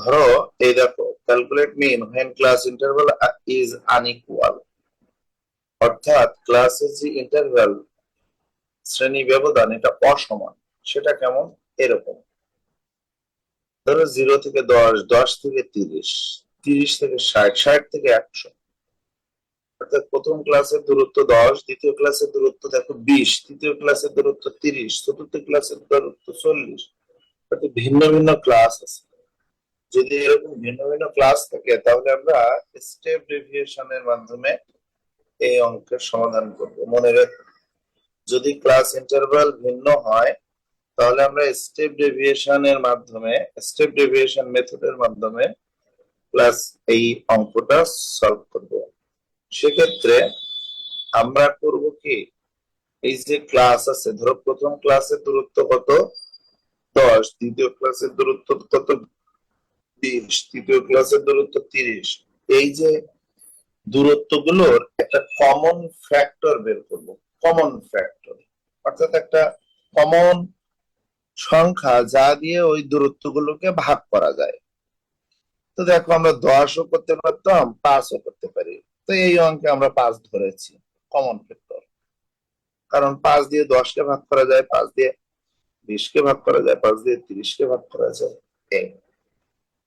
ধরো এই দেখো, calculate mean when class interval is unequal, অর্থাৎ ক্লাসের যে ইন্টারভাল শ্রেণী ব্যবধান এটা অসমান। সেটা কেমন? এরকম ধরো 0 থেকে 10, 10 থেকে 30, 30 থেকে 60, 60 থেকে 100। অর্থাৎ প্রথম ক্লাসের দূরত্ব 10, দ্বিতীয় ক্লাসের দূরত্ব দেখো 20, তৃতীয় ক্লাসের দূরত্ব 30, চতুর্থ ক্লাসের দূরত্ব 40। অর্থাৎ ভিন্ন ভিন্ন ক্লাস আছে। যদি এরকম ভিন্ন ভিন্ন ক্লাস থাকে তাহলে আমরা স্টেপ ডেভিয়েশনের মাধ্যমে এই অঙ্কের সমাধান করব। মনে রেখো, যদি ক্লাস ইন্টারভাল ভিন্ন হয় তাহলে আমরা স্টেপ ডেভিয়েশন মেথডের মাধ্যমে প্লাস এই অঙ্কটা সলভ করব। সেক্ষেত্রে আমরা করব কি, এই যে ক্লাস আছে, ধরো প্রথম ক্লাসের দূরত্ব কত? 10, দ্বিতীয় ক্লাসের দূরত্ব কত? 20, তৃতীয় ক্লাসের দূরত্ব 30। এই যে দূরত্বগুলোর একটা কমন ফ্যাক্টর বের করব। কমন ফ্যাক্টর অর্থাৎ একটা কমন সংখ্যা যা দিয়ে ওই দূরত্বগুলোকে ভাগ করা যায়। তো দেখো, আমরা 10ও করতে পারতাম, 5ও করতে পারি। তো এই অঙ্কে আমরা 5 ধরেছি কমন ফ্যাক্টর, কারণ 5 দিয়ে 10কে ভাগ করা যায়, 5 দিয়ে 20কে ভাগ করা যায়, 5 দিয়ে 30কে ভাগ করা যায়। এই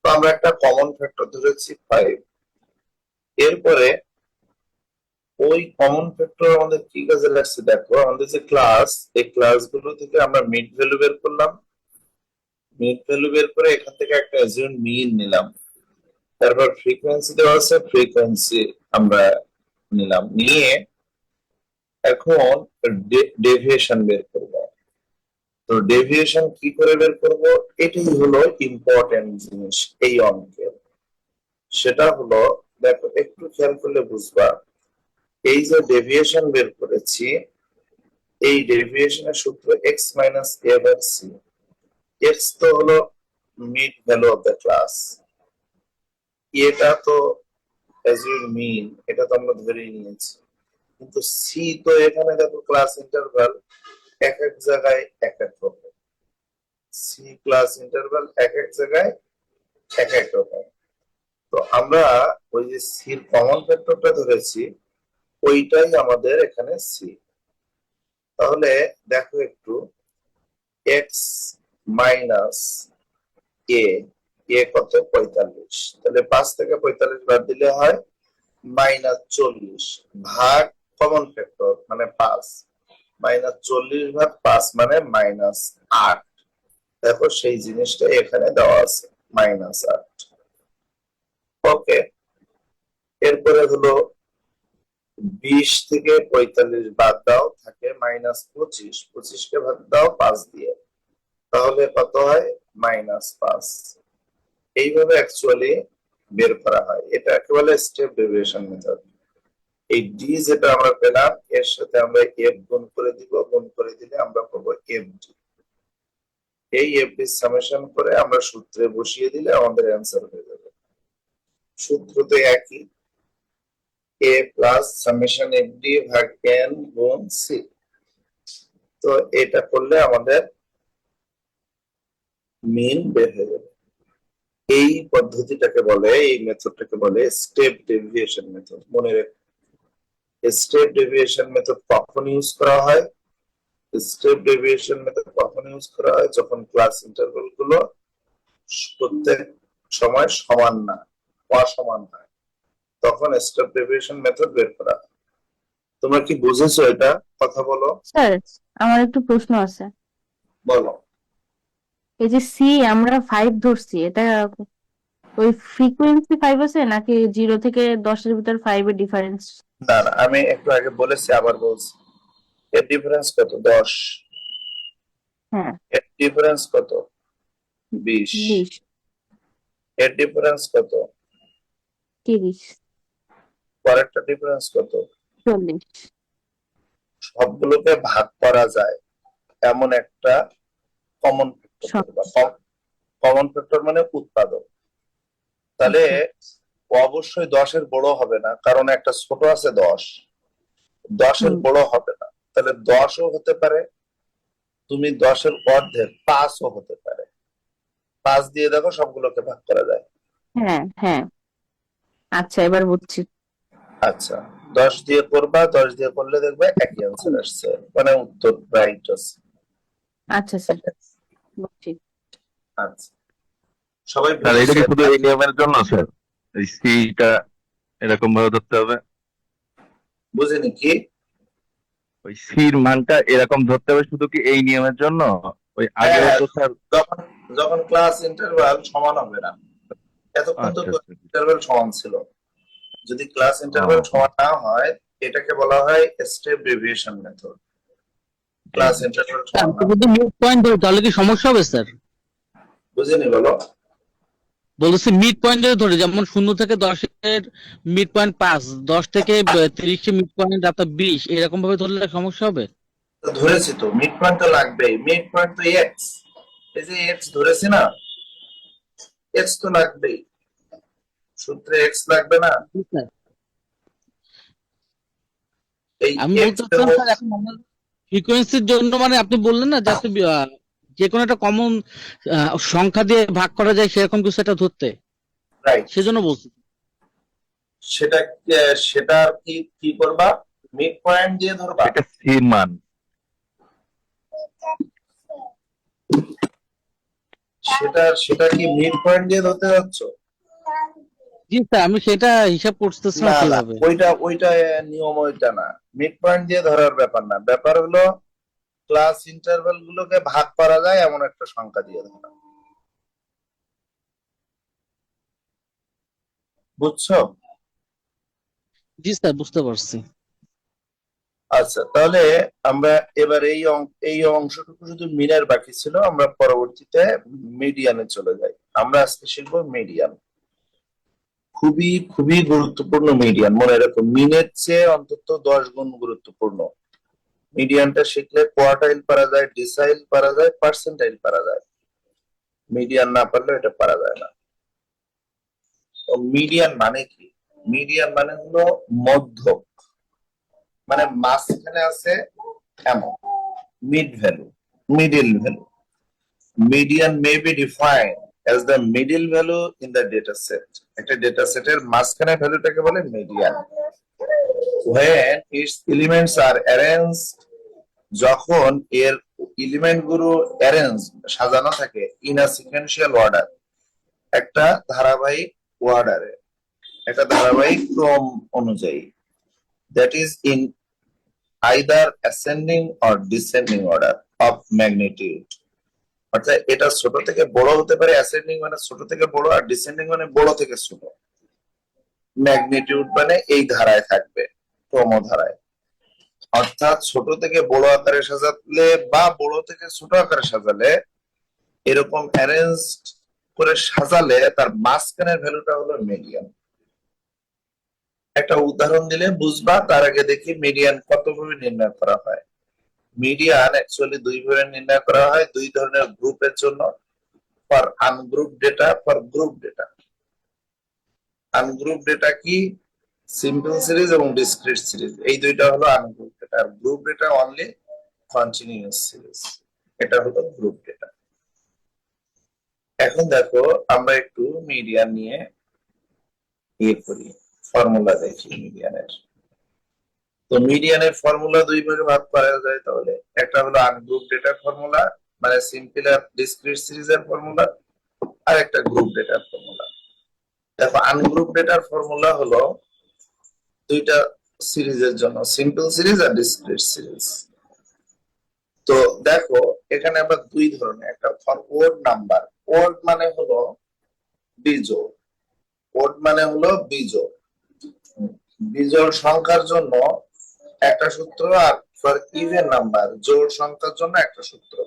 তো আমরা একটা কমন ফ্যাক্টর ধরেছি 5। এরপরে ওই কমন ফ্যাক্টর আমাদের কি কাজে লাগছে দেখো, আমাদের যে ক্লাস, এই ক্লাসগুলো থেকে আমরা মিড ভ্যালু বের করলাম। মিড ভ্যালু বের করে এখান থেকে একটা অ্যাজিউম মিন নিলাম। তারপর ফ্রিকোয়েন্সি দেওয়া আছে, ফ্রিকোয়েন্সি আমরা নিলাম, নিয়ে এখন ডেভিয়েশন বের করব। তো ডেভিয়েশন কি করে বের করব, এটাই হলো ইম্পর্টেন্ট জিনিস এই অঙ্কের। সেটা হলো, দেখো একটু খেয়াল করলে বুঝবা, এই যে ডেভিয়েশন বের করেছি, এই ডেভিয়েশনের সূত্র x minus a by c। x তো হলো mid value of the class, এটা তো অ্যাজিউম মিন, এটা তো আমরা ধরেই নিয়েছি। কিন্তু সি তো এখানে দেখো ক্লাস ইন্টারভাল এক এক জায়গায় এক এক রকম। সি ক্লাস ইন্টারভাল এক এক জায়গায় এক এক রকম। তো আমরা ওই যে সির কমন ফ্যাক্টরটা ধরেছি, ওইটাই আমাদের এখানে সি। তাহলে দেখো একটু, এক্স মাইনাস এ, এ কত? 45। তাহলে 5 থেকে 45 বাদ দিলে হয় -40, ভাগ কমন ফ্যাক্টর মানে 5, -40 ভাগ 5 মানে -8। দেখো সেই জিনিসটা এখানে দেওয়া আছে, -8। ওকে, এরপরে হলো 20 থেকে 45 বাদ দাও, থাকে -25, 25 কে ভাগ দাও 5 দিয়ে, তাহলে কত হয়? -5। এইভাবে অ্যাকচুয়ালি বের করা হয়। এটা একেবারে স্টেপ ডেভিয়েশন মেথড। এই ডি যেটা আমরা পেলাম, এর সাথে আমরা এফ গুণ করে দিব, গুণ করে দিলে আমরা পাবো এফ ডি। এই এফ ডি সামেশন করে আমরা সূত্রে বসিয়ে দিলে আমাদের অ্যান্সার হয়ে যাবে। সূত্র তো একই, এ প্লাস সামেশন এফ ডি ভাগ এন গুণ সি। তো এটা করলে আমাদের মিন বের হয়ে যাবে। এই পদ্ধতিটাকে বলে, এই মেথডটাকে বলে স্টেপ ডেভিয়েশন মেথড। মনে রেখো, স্টেপ ডেভিয়েশন মেথড কখন ইউজ করা হয়? স্টেপ ডেভিয়েশন মেথড কখন ইউজ করা হয়? যখন ক্লাস ইন্টারভাল গুলো প্রত্যেক সময় সমান না, অসমান হয়, তখন স্টেপ ডেভিয়েশন মেথড বের করা হয়। তোমরা কি বুঝেছো এটা? কথা বলো। স্যার, আমার একটু প্রশ্ন আছে। বলো। এই যে সি আমরা 5 ধরছি, এটা ওই ফ্রিকোয়েন্সি 5 আছে নাকি 0 থেকে 10 এর ভিতর 5 এর ডিফারেন্স? না না, আমি একটু আগে বলেছি, আবার বলছি, এর ডিফারেন্স কত? 10। হ্যাঁ, এর ডিফারেন্স কত? 20। 20, এর ডিফারেন্স কত? 30, পরেরটা ডিফারেন্স কত? 40। সবগুলোকে ভাগ করা যায় এমন একটা কমন ফ্যাক্টর সব। করবা। কমন ফ্যাক্টর মানে উৎপাদক। তাহলে আচ্ছা। অবশ্যই 10-এর বড় হবে না, কারণ একটা ছোট আছে 10, 10-এর হুম। বড় হবে না। তাহলে 10ও হতে পারে, তুমি 10-এর অর্ধেক 5ও হতে পারে। 5 দিয়ে দেখো সবগুলোকে ভাগ করা যায়। হ্যাঁ হ্যাঁ, আচ্ছা এবার বুঝছি। আচ্ছা, 10 দিয়ে করবা, 10 দিয়ে করলে দেখবে একই অ্যান্সার আসছে, মানে উত্তর রাইট আছে। আচ্ছা স্যার, বুঝছি। আচ্ছা, সবাই স্যার এটা বুঝেছে? কি শুধু এই নিয়মের জন্য স্যার? এই সিটা এরকম ভাবে ধরতে হবে? বুঝিনি কি? ওই সির মানটা এরকম ধরতে হবে শুধু কি এই নিয়মের জন্য? ওই হ্যাঁ আগেও হ্যাঁ, তো স্যার। যখন যখন ক্লাস ইন্টারভাল সমান হবে না, এতক্ষণ তো আচ্ছা আচ্ছা। ইন্টারভাল সমান ছিল। যদি ক্লাস ইন্টারভাল ও, সমান না হয়, এটাকে বলা হয় step deviation method. Class interval সমান আমি না। যদি মিড পয়েন্ট ধরি তাহলে কি সমস্যা হবে স্যার? বুঝিনি, বলো। বলতেছি মিড পয়েন্ট যদি ধরি, যেমন 0 থেকে 10-এর মিড পয়েন্ট 5, 10 থেকে 30 মিড পয়েন্ট আপনার 20, এরকম ভাবে ধরলে সমস্যা হবে? তো ধরেছি তো, মিড পয়েন্ট তো লাগবেই, মিড পয়েন্ট তো এক্স, এই যে এক্স ধরেছি না, এক্স তো লাগবেই, সূত্রে এক্স লাগবে না? জি স্যার। এই আমি এক্স বলতে চাচ্ছিলাম স্যার, এখন আমরা ফ্রিকোয়েন্সির জন্য মানে আপনি বললেন না যাতে যে কোনো একটা কমন সংখ্যা দিয়ে ভাগ করা যায় সেরকম কিছু একটা ধরতে, রাইট। সেজন্য বলছি। সেটা সেটা কি কি করবা? মিড পয়েন্ট দিয়ে ধরবা। এটা সির মান। সেটা কি মিড পয়েন্ট দিয়ে ধরতে যাচ্ছ? জি স্যার, আমি সেটা হিসাব করতেছিলাম না না, সেইভাবে। ওইটা নিয়ম ওইটা না। মিড পয়েন্ট দিয়ে ধরার ব্যাপার না, ব্যাপার হলো ক্লাস ইন্টারভ্যাল গুলোকে ভাগ করা যায় এমন একটা সংখ্যা দিয়ে ধরা। বুঝছো? জি স্যার, বুঝতে পারছি। আচ্ছা, তাহলে আমরা এবার এই অংশটুকু শুধু মিনের বাকি ছিল, আমরা পরবর্তীতে মিডিয়ানে চলে যাই। আমরা আজকে শিখবো মিডিয়ান। খুবই খুবই গুরুত্বপূর্ণ মিডিয়ান, মনে রাখো, মিনের চেয়ে অন্তত 10 গুণ গুরুত্বপূর্ণ। মিডিয়ানটা শিখলে কোয়ার্টাইল পারা যায়, ডিসাইল পারা যায়, পার্সেন্টাইল পারা যায়। মিডিয়ান না পারলে এটা পারা যায় না। তো মিডিয়ান মানে কি? মিডিয়ান মানে হলো মধ্যক, মানে মাঝখানে আছে এমন, mid value, middle value. Median may be defined as the middle value in the data set. একটা ডেটা সেটের মাঝখানে ভ্যালুটাকে বলে median. When its elements are arranged, যখন এর এলিমেন্ট গুলো অ্যারেঞ্জ সাজানো থাকে ইন আ সিকোয়েন্সিয়াল অর্ডার, একটা ধারাবাহিক অর্ডারে, একটা ধারাবাহিক ক্রম অনুযায়ী, that is in either ascending or descending order of magnitude. অর্থাৎ এটা ছোট থেকে বড় হতে পারে, অ্যাসেন্ডিং মানে ছোট থেকে বড়, আর ডিসেন্ডিং মানে বড় থেকে ছোট। ম্যাগনিটিউড মানে এই ধারায় থাকবে, ক্রমধারায়। অর্থাৎ ছোট থেকে বড় আকারে সাজালে বা বড় থেকে ছোট আকারে সাজালে, এরকম অ্যারেঞ্জ করে সাজালে তার মাঝখানের ভ্যালুটা হলো মিডিয়ান। একটা উদাহরণ দিলে বুঝবা, তার আগে দেখি মিডিয়ান কত ভাবে নির্ণয় করা হয়। মিডিয়ান অ্যাকচুয়ালি দুই ভাবে নির্ণয় করা হয়, দুই ধরনের গ্রুপের জন্য, for ungroup data, for group data. Ungroup data কি? সিম্পল সিরিজ এবং ডিসক্রিট সিরিজ, এই দুইটা হলো আনগ্রুপ ডেটা। আর group data only continuous series, এটা হলো গ্রুপ ডেটা। এখন দেখো, আমরা একটু মিডিয়ান নিয়ে ইয়ে করি, ফর্মুলা দেখি মিডিয়ানের। তো মিডিয়ানের ফর্মুলা দুই ভাগে ভাগ করা যায় তাহলে। একটা হলো আনগ্রুপ ডেটার ফর্মুলা, মানে সিম্পল আর ডিসক্রিট সিরিজের ফর্মুলা, আর একটা গ্রুপ ডেটার ফর্মুলা। দেখো, আনগ্রুপ ডেটার ফর্মুলা হলো দুইটা সিরিজের জন্য, সিম্পল সিরিজ আর ডিসক্রিট সিরিজ। তো দেখো, এখানে আমরা দুই ধরনের, একটা ফর ওড নাম্বার। ওড মানে হলো বিজোড়, ওড মানে হলো বিজোড়। বিজোড় সংখ্যার জন্য একটা সূত্র, আর ফর ইভেন নাম্বার, জোড় সংখ্যার জন্য একটা সূত্র।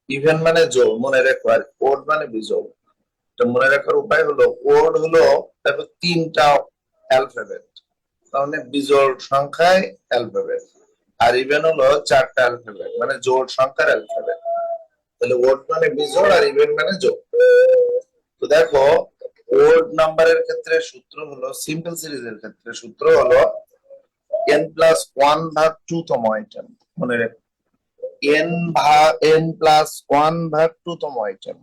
ইভেন মানে জোড় মনে রেখো, আর ওড মানে বিজোড়। তো মনে রাখার উপায় হলো, ওড হলো দেখো 3টা অ্যালফাবেট, তাহলে বিজোড় সংখ্যায় অ্যালফাবেট, আর ইভেন হলো 4টা অ্যালফাবেট, মানে জোড় সংখ্যার অ্যালফাবেট। তাহলে ওড মানে বিজোড় আর ইভেন মানে জোড়। তো দেখো, ওড নাম্বারের ক্ষেত্রে সূত্র হলো, সিম্পল সিরিজের ক্ষেত্রে সূত্র হলো n+1 ভাগ 2তম আইটেম। মনে রেখো, n+1 ভাগ 2তম আইটেম।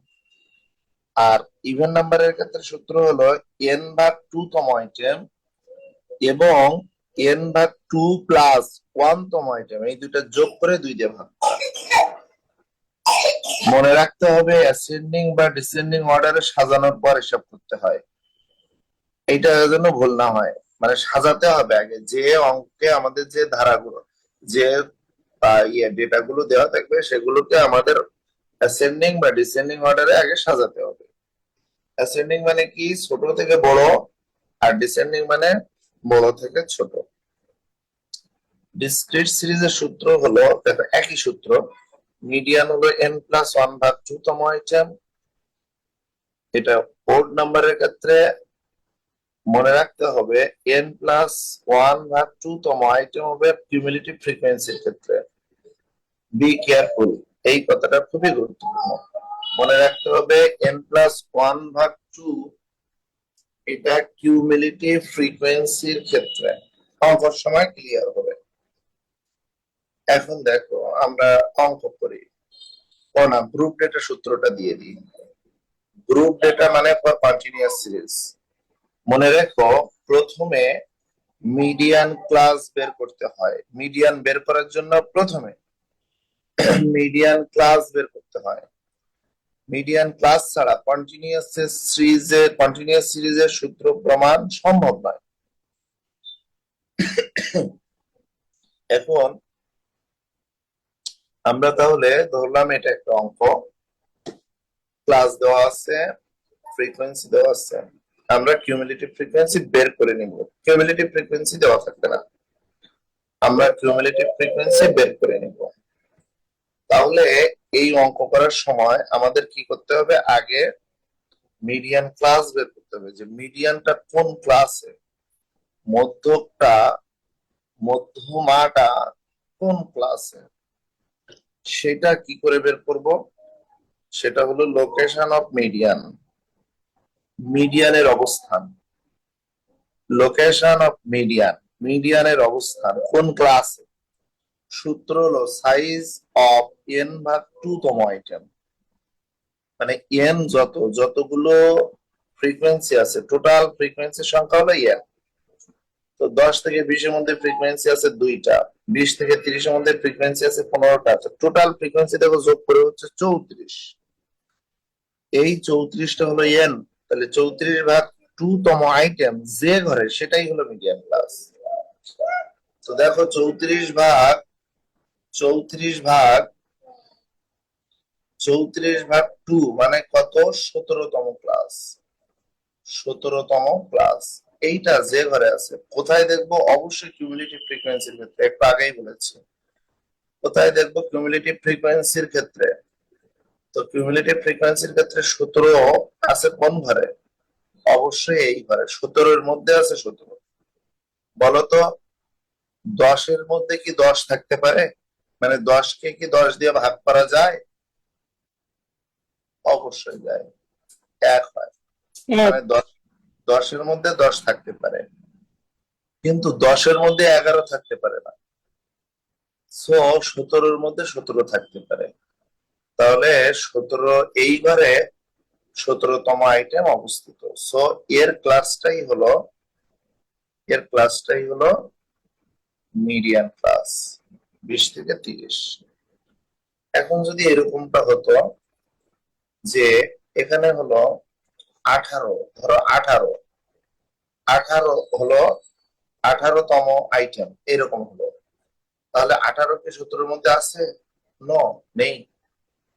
আর ইভেন নাম্বারের ক্ষেত্রে সূত্র হলো n ভাগ 2 তম আইটেম এবং n ভাগ 2 প্লাস 1 তম আইটেম, এই দুইটা যোগ করে 2 দিয়ে ভাগ। মনে রাখতে হবে অ্যাসেন্ডিং বা ডিসেন্ডিং অর্ডারে সাজানোর পর এসব করতে হয়, এইটা যেন ভুল না হয়। মানে সাজাতে হবে আগে, যে অঙ্কে আমাদের যে ধারাগুলো, যে ডেটা গুলো দেওয়া থাকবে সেগুলোকে আমাদের অ্যাসেন্ডিং বা ডিসেন্ডিং অর্ডারে আগে সাজাতে হবে। অ্যাসেন্ডিং মানে কি, ছোট থেকে বড়, আর ডিসেন্ডিং মানে বড় থেকে ছোট। ডিসক্রিট সিরিজের সূত্র হলো, দেখো একই সূত্র, মিডিয়ান হলো n প্লাস 1 ভাগ 2 তম আইটেম। এটা ওড নাম্বারের ক্ষেত্রে মনে রাখতে হবে n প্লাস 1 ভাগ 2 তম আইটেম হবে কিউমুলেটিভ ফ্রিকোয়েন্সির ক্ষেত্রে। বি কেয়ারফুল, এই কথাটা খুবই গুরুত্বপূর্ণ। মনে রাখতে হবে n প্লাস 1 ভাগ 2 এটা কিউমুলেটিভ ফ্রিকোয়েন্সির ক্ষেত্রে। অঙ্কর সময় ক্লিয়ার হবে। এখন দেখো আমরা অঙ্ক করি, ও না, গ্রুপ ডেটা সূত্রটা দিয়ে দিই। গ্রুপ ডেটা মানে কন্টিনিউয়াস সিরিজ। মনে রেখো প্রথমে মিডিয়ান ক্লাস বের করতে হয়। মিডিয়ান বের করার জন্য প্রথমে মিডিয়ান ক্লাস বের করতে হয়। মিডিয়ান ক্লাস ছাড়া কন্টিনিউয়াস সিরিজের সূত্র প্রমাণ সম্ভব নয়। এখন আমরা তাহলে ধরলাম এটা একটা অঙ্ক, ক্লাস দেওয়া আছে, ফ্রিকোয়েন্সি দেওয়া আছে, আমরা কিউমুলেটিভ ফ্রিকোয়েন্সি বের করে নিব। কিউমুলেটিভ ফ্রিকোয়েন্সি দেওয়া থাকবে না, আমরা কিউমুলেটিভ ফ্রিকোয়েন্সি বের করে নিব। তাহলে এই অঙ্ক করার সময় আমাদের কি করতে হবে, আগে মিডিয়ান ক্লাস বের করতে হবে, যে মিডিয়ানটা কোন ক্লাসে, মধ্যমাটা কোন ক্লাসে, সেটা কি করে বের করব, সেটা হলো লোকেশন অফ মিডিয়ান, মিডিয়ানের অবস্থান। লোকেশন অফ মিডিয়ান, মিডিয়ানের অবস্থান কোন ক্লাসে। সূত্র হলো সাইজ অফ n ভাগ 2 তম আইটেম, মানে n যতগুলো ফ্রিকোয়েন্সি আছে, টোটাল ফ্রিকোয়েন্সির সংখ্যা হলো n। তো 10 থেকে 20 এর মধ্যে ফ্রিকোয়েন্সি আছে 2টা, 20 থেকে 30 এর মধ্যে ফ্রিকোয়েন্সি আছে 15টা, টোটাল ফ্রিকোয়েন্সি দেখো যোগ করে হচ্ছে 34। এই 34টা হলো n, তাহলে 34 ভাগ 2 তম আইটেম যে ঘরে, সেটাই হলো মিডিয়ান ক্লাস। তো দেখো 34 ভাগ 2 মানে কত, 17তম ক্লাস। 17তম ক্লাস এইটা যে ঘরে আছে, কোথায় দেখবো, অবশ্যই কিউমুলেটিভ ফ্রিকোয়েন্সির ক্ষেত্রে, একটু আগেই বলেছি। কোথায় দেখবো, কিউমুলেটিভ ফ্রিকোয়েন্সির ক্ষেত্রে। তো কিউমুলেটিভ ফ্রিকোয়েন্সির ক্ষেত্রে 17 আছে কোন ঘরে, অবশ্যই এই ঘরে। 17 মধ্যে আছে 17। বলতো 10 মধ্যে কি 10 থাকতে পারে, মানে 10কে কি 10 দিয়ে ভাগ করা যায়, অবশ্যই যায়, 1 হয়। এক। মানে 10 মধ্যে 10 থাকতে পারে, কিন্তু 10 মধ্যে 11 থাকতে পারে না। সো 17 মধ্যে 17 থাকতে পারে। তাহলে 17 এই ঘরে 17তম আইটেম অবস্থিত। সো এর ক্লাসটাই হলো মিডিয়ান ক্লাস, 20 থেকে 30। এখন যদি এরকমটা হতো যে এখানে হলো 18, ধরো 18 হলো 18তম আইটেম, এরকম হলো, তাহলে 18 কি 17 মধ্যে আছে, নেই।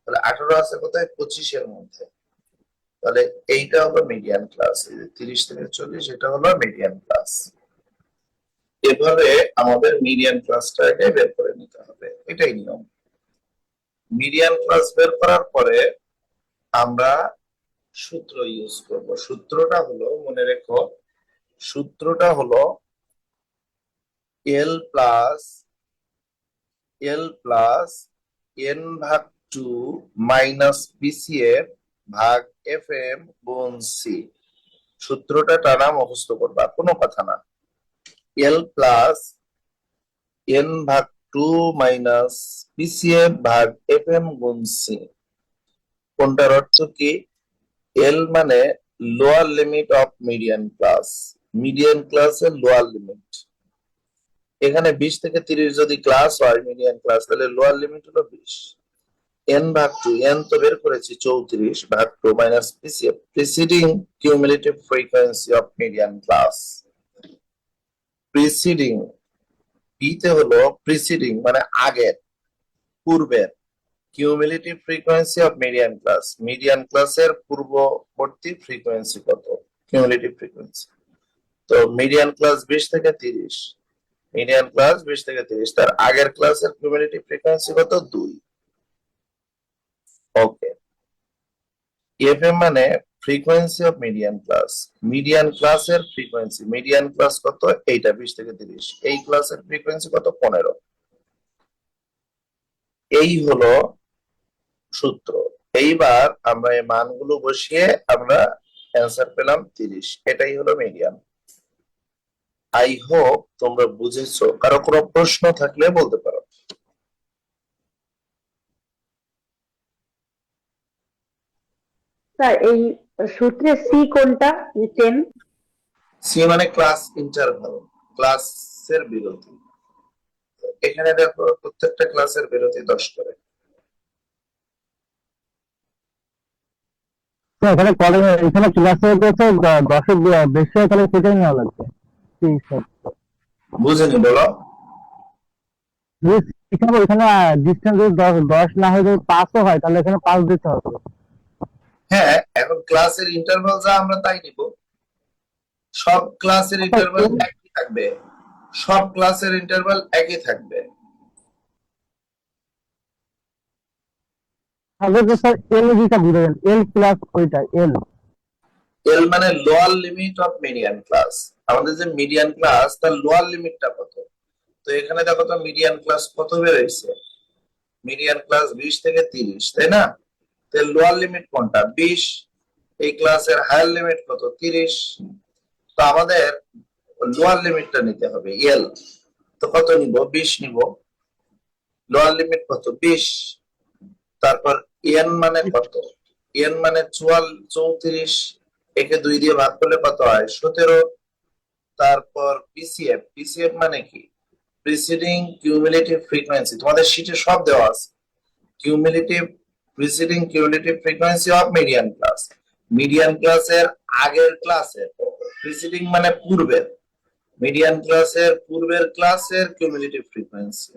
তাহলে 18 আছে কোথায়, 25 মধ্যে। তাহলে এইটা হলো মিডিয়ান ক্লাস, 30 থেকে 40 এটা হলো মিডিয়ান ক্লাস। এভাবে আমাদের মিডিয়ান ক্লাসটাকে বের করে নিতে হবে, এটাই নিয়ম। মিডিয়ান ক্লাস বের করার পরে আমরা সূত্র ইউজ করব। সূত্রটা হলো, মনে রেখো, সূত্রটা হলো এল প্লাস n ভাগ 2 মাইনাস পিসিএফ ভাগ এফ এম গুণ সি। সূত্রটা টানা মুখস্থ করবা, কোনো কথা না। এল প্লাস n ভাগ 2 মাইনাস পিসিএফ ভাগ এফ এম গুণ সি। কোনটার অর্থ কি, এল মানে lower limit of median class, median ক্লাসের লোয়ার লিমিট। এখানে 20 থেকে 30 যদি ক্লাস হয় মিডিয়ান ক্লাস, তাহলে লোয়ার লিমিট হলো 20। এন ভাগ 2, এন তো বের করেছি 34 ভাগ 2 minus PCF, preceding cumulative frequency of median class. Preceding, পিতে হলো প্রিসিডিং মানে আগের, পূর্বের, cumulative frequency of median class, median ক্লাসের পূর্ববর্তী ফ্রিকোয়েন্সি কত, কিউমুলেটিভ ফ্রিকোয়েন্সি। তো মিডিয়ান ক্লাস 20 থেকে 30, মিডিয়ান ক্লাস 20 থেকে 30, তার আগের ক্লাসের কিউমুলেটিভ ফ্রিকোয়েন্সি কত, 2। ওকে, এফএম মানে frequency of median class, median ক্লাসের ফ্রিকোয়েন্সি, মিডিয়ান ক্লাস কত, এইটা 20 থেকে 30, এই ক্লাসের ফ্রিকোয়েন্সি কত, 15। এই হলো সূত্র। এইবার আমরা এই মানগুলো বসিয়ে আমরা অ্যান্সার পেলাম 30, এটাই হলো মিডিয়ান। আই হোপ তোমরা বুঝেছো, কারো কোনো প্রশ্ন থাকলে বলতে পারো। স্যার এই সূত্রে সি কোনটা, 10? সি মানে ক্লাস ইন্টারভাল, ক্লাসের বিরতি। এখানে দেখো প্রত্যেকটা ক্লাসের বিরতি 10 করে। এখানে কলেজ, এখানে ক্লাসে হচ্ছে 10-এর বেশি হয়, তাহলে সেটাই নেওয়া লাগবে। বুঝেনি বলো। শিখাবো এখানে ডিস্টেন্স যদি 10 না হয়, যদি 5ও হয় তাহলে এখানে 5 দিতে হবে। হ্যাঁ, এখন ক্লাসের ইন্টারভাল যা আমরা তাই নিব, সব ক্লাসের ইন্টারভাল একই থাকবে, সব ক্লাসের ইন্টারভাল একই থাকবে। আগে তো স্যার এল যেটা বুঝাবেন, এল প্লাস ওইটা এল। এল মানে lower limit of median class, আমাদের যে মিডিয়ান ক্লাস তার লোয়ার লিমিটটা কত। তো এখানে দেখো তো মিডিয়ান ক্লাস কত বেরোইছে, মিডিয়ান ক্লাস 20 থেকে 30, তাই না? তো লোয়ার লিমিট কোনটা, 20। এই ক্লাসের হায়ার লিমিট কত, 30। তো আমাদের লোয়ার লিমিটটা নিতে হবে এল। তো কত নিব, 20 নিব। লোয়ার লিমিট কত, 20। তারপর এন মানে কত, এন মানে 34, একে 2 দিয়ে ভাগ করলে কত হয়, 17। তারপর পিসিএফ, পিসিএফ মানে কি, প্রিসিডিং কিউমুলেটিভ ফ্রিকোয়েন্সি, তোমাদের শীটে সব দেওয়া আছে। Cumulative, preceding cumulative frequency of median class, median ক্লাসের আগের ক্লাসের, প্রিসিডিং মানে পূর্বের, মিডিয়ান ক্লাসের পূর্বের ক্লাসের কিউমুলেটিভ ফ্রিকোয়েন্সি,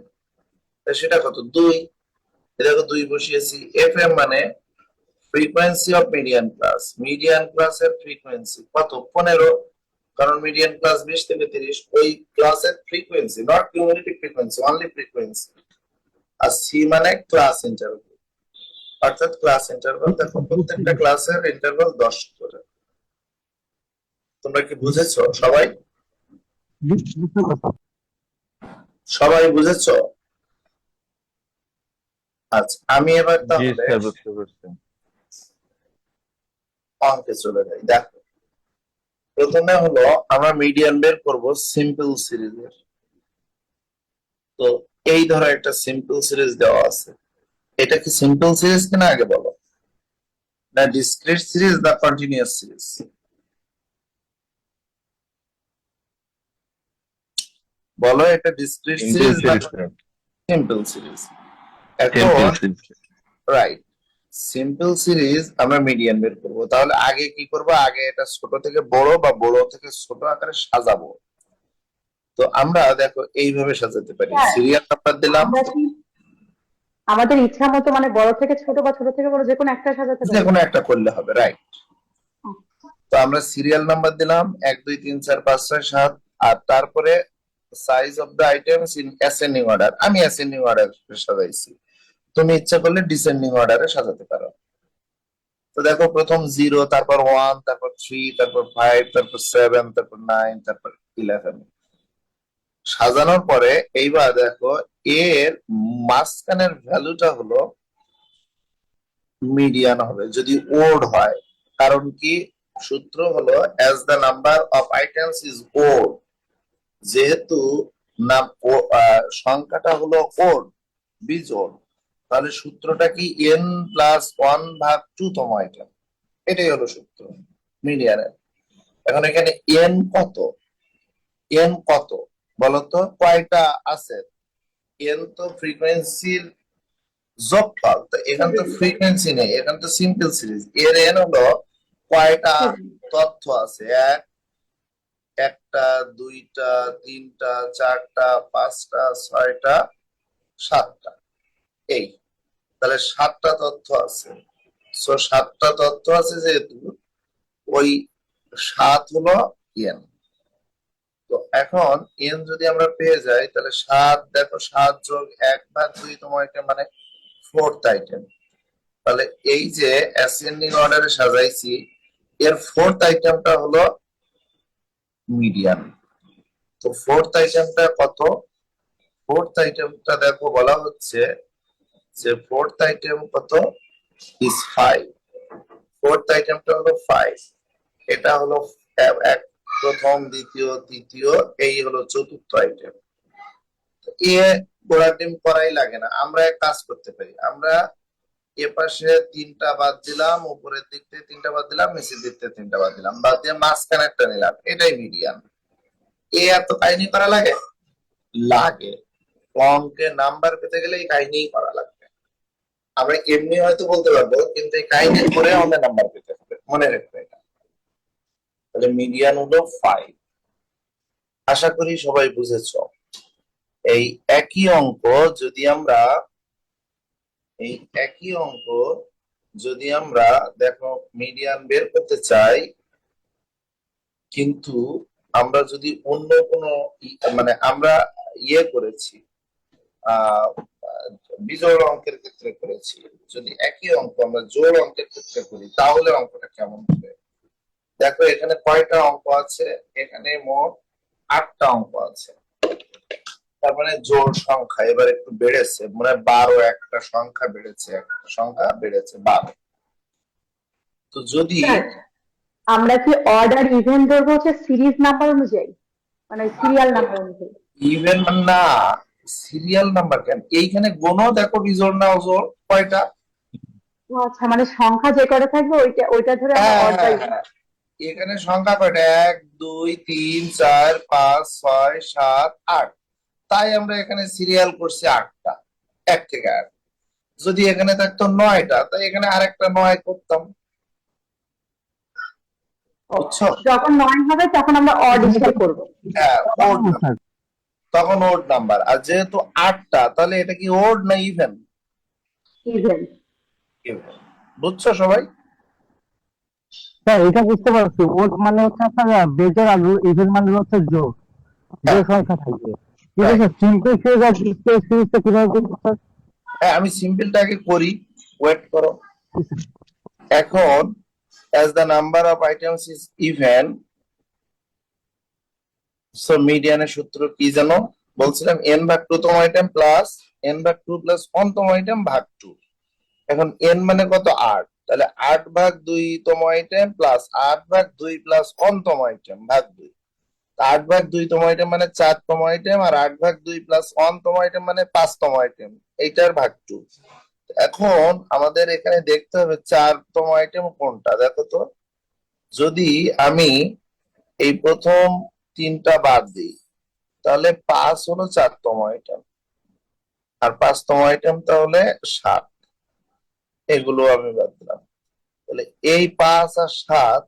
সেটা কত, 2। দেখো 2 বসিয়েছি। এফএম মানে frequency of median class, median ক্লাসের ফ্রিকোয়েন্সি কত, 15, কারণ মিডিয়ান ক্লাস 20 থেকে 30, ওই ক্লাসের frequency, not cumulative frequency, only frequency. আর সি মানে ক্লাস ইন্টারভাল, অর্থাৎ ক্লাস ইন্টারভাল। দেখো প্রত্যেকটা ক্লাসের ইন্টারভাল 10 করে। তোমরা কি বুঝেছো সবাই? সবাই বুঝেছো? আচ্ছা, আমি এবার জি তাহলে স্যার, বুঝতে পারছি। অঙ্কে চলে যাই। দেখো প্রথমে হলো আমরা মিডিয়ান বের করব সিম্পল সিরিজের। তো এই ধরো একটা সিম্পল সিরিজ দেওয়া আছে, এটা কি সিম্পল সিরিজ কিনা আগে বলো, না ডিসক্রিট সিরিজ না কন্টিনিউয়াস সিরিজ? বলো এটা ডিসক্রিট সিরিজ না সিম্পল সিরিজ? এখন রাইট, সিম্পল সিরিজ আমরা মিডিয়ান বের করব। তাহলে আগে কি করব, আগে এটা ছোট থেকে বড় বা বড় থেকে ছোট আকারে সাজাবো। তো আমরা দেখো এইভাবে সাজাতে পারি, সিরিয়াল নাম্বার দিলাম, আমাদের ইচ্ছা মতো মানে বড় থেকে ছোট বা ছোট থেকে বড় যে কোনো একটা সাজাতে যে পারি। কোনো একটা করলে হবে, রাইট। তো আমরা সিরিয়াল নাম্বার দিলাম 1 2 3 4 5 6 7, আর তারপরে size of the items in ascending order, আমি অ্যাসেন্ডিং অর্ডার সাজাইছি, তুমি ইচ্ছা করলে ডিসেন্ডিং অর্ডারে সাজাতে পারো। তো দেখো প্রথম 0, তারপর 1, তারপর 3, তারপর 5, তারপর 7, তারপর 9, তারপর 11 সাজানোর পরে এইবার দেখো এর মাঝখানের ভ্যালুটা হলো মিডিয়ান হবে যদি ওড হয়। কারণ কি, সূত্র হলো as the number of items is odd, যেহেতু সংখ্যাটা হলো ওড, বিজোড়, তাহলে সূত্রটা কি n+1/2 তম আইটেম। এটাই হলো সূত্র মিডিয়ানের। এখন এখানে এন কত, এন কত বলতো, কয়টা আছে? এন তো ফ্রিকোয়েন্সির যোগফল, তো এখানে তো ফ্রিকোয়েন্সি নেই, এখানে তো সিম্পল সিরিজ। এর এন হলো কয়টা তথ্য আছে, একটা, দুইটা, তিনটা, চারটা, পাঁচটা, ছয়টা, সাতটা, এই তাহলে সাতটা তথ্য আছে। সো সাতটা তথ্য আছে যেহেতু, ওই সাত হলো এন। তো এখন এন যদি আমরা পেয়ে যাই, তাহলে সাত, দেখো 7+1/2 তোমার এটা মানে ফোর্থ আইটেম। তাহলে এই যে অ্যাসেন্ডিং অর্ডারে সাজাইছি, এর ফোর্থ আইটেমটা হলো মিডিয়ান। তো ফোর্থ আইটেমটা কত? ফোর্থ আইটেমটা দেখো বলা হচ্ছে যে ফোর্থ আইটেম কত, ইজ 5। ফোর্থ আইটেমটা হলো 5। এটা হলো এক, প্রথম, দ্বিতীয়, তৃতীয়, এই হলো চতুর্থ আইটেম। এ গোড়া ডিম করাই লাগে না, আমরা এক কাজ করতে পারি। আমরা এ পাশে 3টা বাদ দিলাম, উপরের দিক থেকে 3টা বাদ দিলাম, নিচের দিক থেকে 3টা বাদ দিলাম, বাদ দিয়ে মাঝখানে একটা নিলাম, এটাই মিডিয়ান। এ এত কাহিনী করা লাগে? লাগে। অঙ্কে নাম্বার পেতে গেলে এই কাহিনী করা লাগবে। আমরা এমনি হয়তো বলতে পারবো, কিন্তু এই কাহিনী করে আমাদের নাম্বার পেতে হবে, মনে রাখবে এটা। তাহলে মিডিয়ান হলো 5। আশা করি সবাই বুঝেছো। এই একই অঙ্ক যদি আমরা, এই একই অঙ্ক যদি আমরা দেখো মিডিয়ান বের করতে চাই, কিন্তু আমরা যদি অন্য কোনো মানে আমরা ইয়ে করেছি, আহ বিজোড় অঙ্কের ক্ষেত্রে করেছি, যদি একই অঙ্ক আমরা জোড় অঙ্কের ক্ষেত্রে করি, তাহলে অঙ্কটা কেমন হবে? দেখো এখানে কয়টা অঙ্ক আছে? এখানে মোট 8টা অঙ্ক আছে। তার মানে জোড় সংখ্যা এবার একটু বেড়েছে, মানে 12, একটা সংখ্যা বেড়েছে, একটা সংখ্যা বেড়েছে 12। তো যদি স্যার, আমরা কি অর্ডার ইভেন ধরবো হচ্ছে সিরিজ নাম্বার অনুযায়ী, মানে সিরিয়াল নাম্বার অনুযায়ী? ইভেন না, সিরিয়াল নাম্বার কেন? এইখানে গোনো দেখো, বিজোড় না অজোড় কয়টা? ও আচ্ছা, মানে সংখ্যা যে কটা থাকবে ওইটা ওইটা ধরে আমরা হ্যাঁ অর্ডার। হ্যাঁ হ্যাঁ, এখানে সংখ্যা কয়টা? 1, 2, 3, 4, 5, 6, 7, 8। তাই আমরা এখানে সিরিয়াল করছি 8টা, 1 থেকে 8। যদি এখানে থাকতো 9টা, তাই এখানে আরেকটা 9 করতাম, বুঝছো? যখন 9 হবে তখন আমরা অড হিসাব করবো। হ্যাঁ, ওড, তখন ওড নাম্বার। আর যেহেতু 8টা, তাহলে এটা কি ওড না ইভেন? ইভেন। বুঝছো সবাই? স্যার এটা বুঝতে পারছি, ওড মানে হচ্ছে আপনার বেজোর, আর ইভেন মানে হচ্ছে জোর, জোর সংখ্যা থাকবে। ঠিক আছে, সিম্পল সিরিজটা কিভাবে করবো স্যার? হ্যাঁ, আমি সিম্পলটা আগে করি, ওয়েট করো। এখন as the number of items is even, so মিডিয়ানের সূত্র কি জানো? বলছিলাম n/2তম আইটেম প্লাস n/2 প্লাস অনতম আইটেম ভাগ 2। এখন n মানে কত? 8, তাহলে 8/2তম আইটেম প্লাস 8/2 প্লাস অনতম আইটেম ভাগ 2। 8/2তম আইটেম মানে 4তম আইটেম, আর 8/2 প্লাস অনতম আইটেম মানে 5তম আইটেম, এইটার ভাগ 2। এখন আমাদের এখানে দেখতে হবে 4তম আইটেম কোনটা, দেখো তো। যদি আমি এই প্রথম 3টা বাদ দিই, তাহলে 5 হলো 4তম আইটেম, আর 5তম আইটেম তাহলে 7। এগুলো আমি বাদ দিলাম। তাহলে এই 5 আর 7,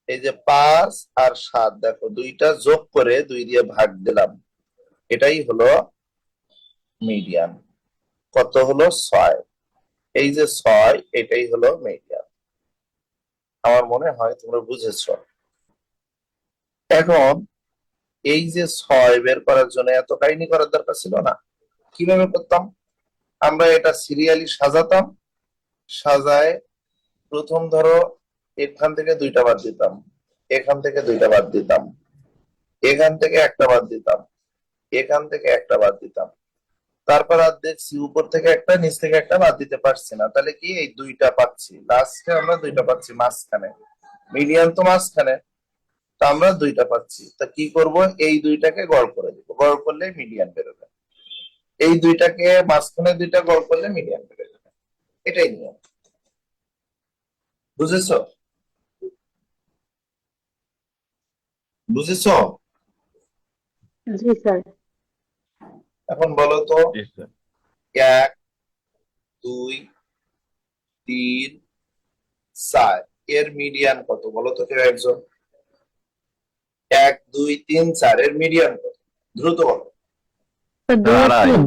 এই যে 5 আর 7, দেখো দুইটা যোগ করে 2 দিয়ে ভাগ দিলাম, এটাই হলো মিডিয়ান। কত হলো? 6। এই যে 6, এটাই হলো মিডিয়ান। আমার মনে হয় তোমরা বুঝেছো। এখন এই যে 6 বের করার জন্য এত কাহিনী করার দরকার ছিল না। কিভাবে করতাম? আমরা এটা সিরিয়ালি সাজাতাম, সাজায় প্রথম ধরো এখান থেকে 2টা বাদ দিতাম, এখান থেকে 2টা বাদ দিতাম, এখান থেকে একটা বাদ দিতাম, এখান থেকে একটা বাদ দিতাম। তারপর আর দেখছি উপর থেকে একটা, নিচ থেকে একটা বাদ দিতে পারছি না, তাহলে কি এই 2টা পাচ্ছি, লাস্টে আমরা 2টা পাচ্ছি মাঝখানে, মিডিয়ান তো মাঝখানে, তো আমরা 2টা পাচ্ছি। তা কি করব? এই 2টাকে গড় করে দিব, গড় করলে মিডিয়ান বেরোবে। এই 2টাকে মাঝখানে 2টা গড় করলে মিডিয়ান বেরোবে। এটাই নিয়ম, বুঝেছো? বুঝেছো? জি স্যার। এখন বলো তো, জি স্যার। 1 2 3 4 এর মিডিয়ান কত বলো তো কেউ একজন? 1 2 3 4 এর মিডিয়ান কত? দ্রুত বলো। তো দুই আর আড়াই। তিন।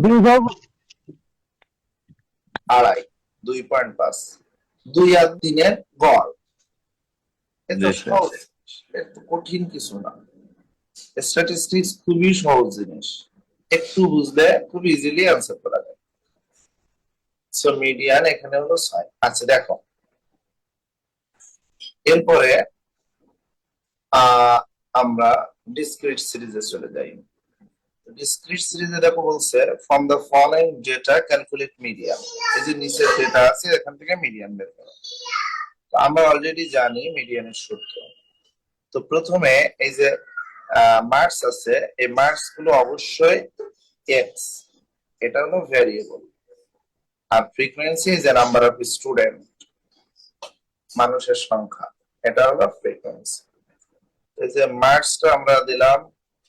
2.5 2.5 2 আর 3 এর গড়। এটা জি স্যার। সহজ, একটু কঠিন কিছু না। স্ট্যাটিস্টিক্স খুবই সহজ জিনিস, একটু বুঝলে খুব ইজিলি অ্যান্সার করা যায়। সো মিডিয়ান এখানে হলো 6। আচ্ছা দেখো, এরপরে আমরা ডিসক্রিট সিরিজে চলে যাই। ডিসক্রিট সিরিজে দেখো বলছে from the following data calculate median. এই যে নিচের ডেটা আছে এখান থেকে মিডিয়ান বের করো। তো আমরা অলরেডি জানি মিডিয়ানের সূত্র। তো প্রথমে এই যে মার্কস আছে, এই মার্কস গুলো অবশ্যই এক্স, এটা হলো ভ্যারিয়েবল। আর frequency is a number of student, মানুষের সংখ্যা, এটা হলো ফ্রিকোয়েন্সি। এই যে মার্কসটা আমরা দিলাম,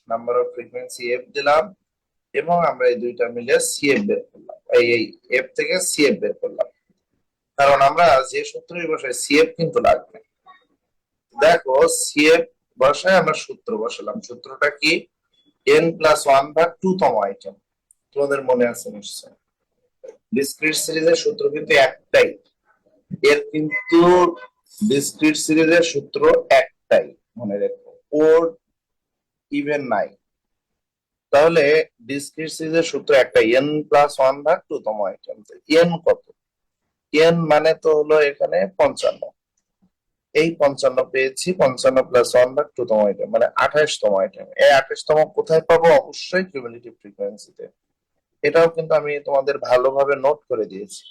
নাম্বার অফ ফ্রিকোয়েন্সি এফ দিলাম, এবং আমরা এই দুইটা মিলে সিএফ বের করলাম। এই এফ থেকে সিএফ বের করলাম, কারণ আমরা যে সূত্রই বসাই সিএফ কিন্তু লাগবে। দেখো সিএফ বসায় আমরা সূত্র বসালাম। সূত্রটা কি? n+1/2 তম আইটেম। তোমাদের মনে আছে নিশ্চয়, ডিসক্রিট সিরিজের সূত্র কিন্তু একটাই। এর কিন্তু ডিসক্রিট সিরিজের সূত্র একটাই, মনে রেখো, ওড ইভেন নাই। তাহলে ডিসক্রিট সিরিজের সূত্র একটাই, n+1/2 তম আইটেম। n কত? n মানে তো হলো এখানে 55। এই 55 পেয়েছি, 55+1/2 তম আইটেম মানে 28 তম আইটেম। এই 28 তম কোথায় পাবো? অবশ্যই কিউমুলেটিভ ফ্রিকোয়েন্সিতে। এটাও কিন্তু আমি তোমাদের ভালোভাবে নোট করে দিয়েছি।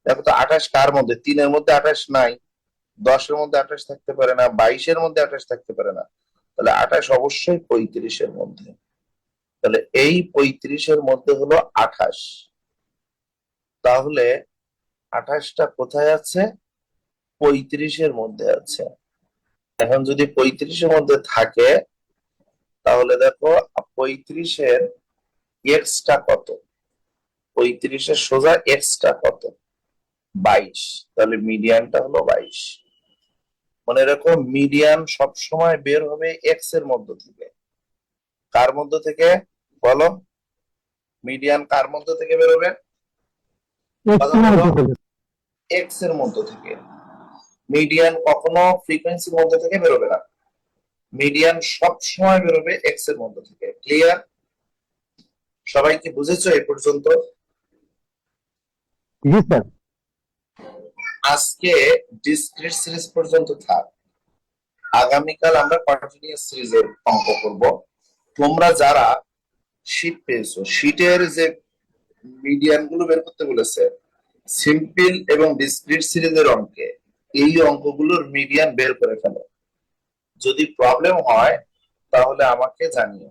দেখো তো 28 কার মধ্যে? 3 এর মধ্যে 28 নাই, 10 এর মধ্যে 28 থাকতে পারে না, 22 এর মধ্যে 28 থাকতে পারে না। তাহলে 28 অবশ্যই 35 এর মধ্যে। তাহলে এই 35 এর মধ্যে হলো 28। তাহলে 28টা কোথায় আছে? 35 এর মধ্যে আছে। এখন যদি 35 এর মধ্যে থাকে, তাহলে দেখো 35 এর এক্সটা কত? 35 এর সোজা এক্সটা কত? 22। তাহলে মিডিয়ানটা হলো 22। মনে রাখো মিডিয়ান সবসময় বের হবে এক্স এর মধ্য থেকে। কার মধ্য থেকে বলো? মিডিয়ান কার মধ্য থেকে বেরোবে? এক্স এর মধ্য থেকে। মিডিয়ান কখনো ফ্রিকোয়েন্সির মধ্য থেকে বেরোবে না, মিডিয়ান সব সময় বেরোবে এক্স এর মধ্য থেকে। ক্লিয়ার? সবাই কি বুঝেছো এই পর্যন্ত? জি স্যার। আজকে ডিসক্রিট সিরিজ পর্যন্ত থাক, আগামীকাল আমরা কন্টিনিউয়াস সিরিজের অঙ্ক করব। তোমরা যারা শীট পেয়েছো, শীটের যে মিডিয়ান গুলো বের করতে বলেছে সিম্পল এবং ডিসক্রিট সিরিজের অঙ্কে, এই অঙ্কগুলোর মিডিয়ান বের করে ফেলো। যদি প্রবলেম হয় তাহলে আমাকে জানিও।